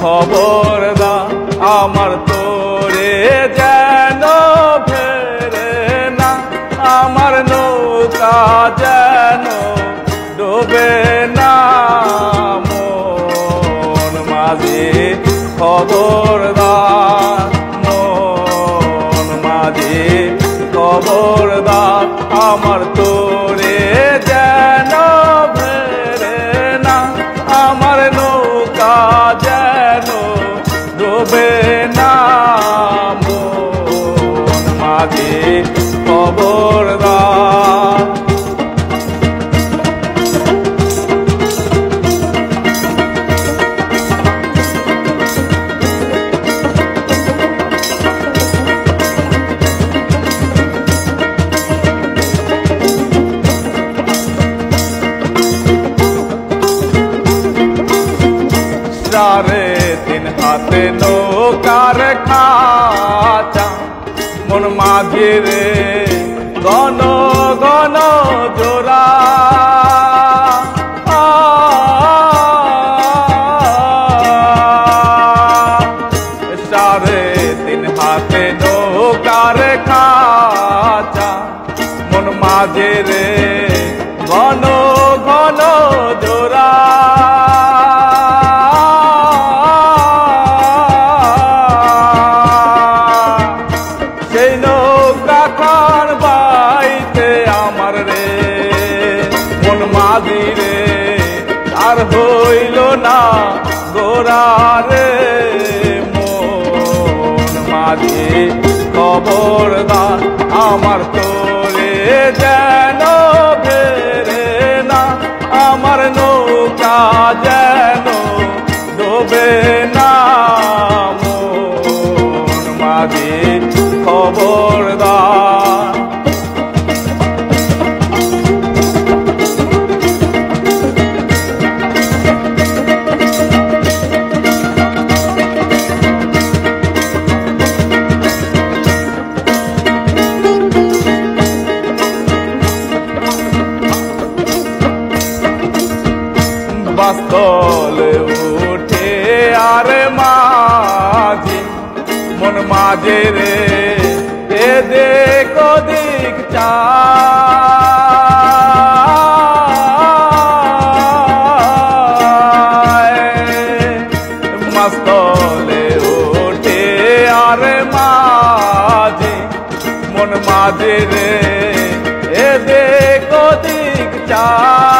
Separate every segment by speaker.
Speaker 1: খবরদার আমার তোরে যেন ফেরে না, আমার নৌকা যেন ডোবে না। মন মাঝি খবরদার, মন মাঝি খবরদার আমার তোরে যেন ফেরে না, আমার নৌকা যেন ডোবে না। মন মাঝি খবরদার। সাড়ে তিন হাতে নৌকার খাঁচা, মন মাঝি রে গণ গণ জোড়া। সাড়ে তিন হাতে নৌকার খাঁচা, মন মাঝি রে ঘন ঘন জোড়া। সেই নৌকা খান বাইতে আমার রে মন মাঝি রে আর হইল না গোরা রে। মন মাঝি খবরদার আমার তোরে যেন ফেরে না, আমার নৌকা যেন ডোবে না। মন মাঝি খবরদার। বাস্তলে উঠে আরে মাঝি মন মাঝে রে এদিক ওদিক চায়। মাস্তলে উঠে আরে মাঝি মন মাঝে রে এদিক ওদিক চায়।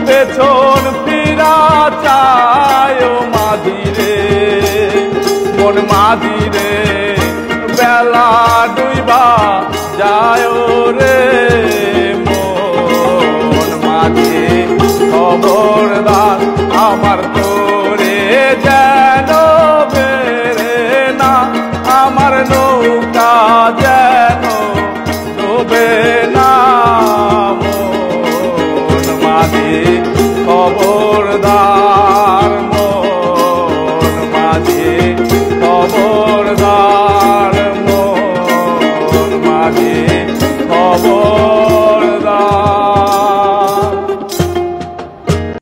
Speaker 1: পেছন ফিরা চায় মাঝি রে মন মাঝি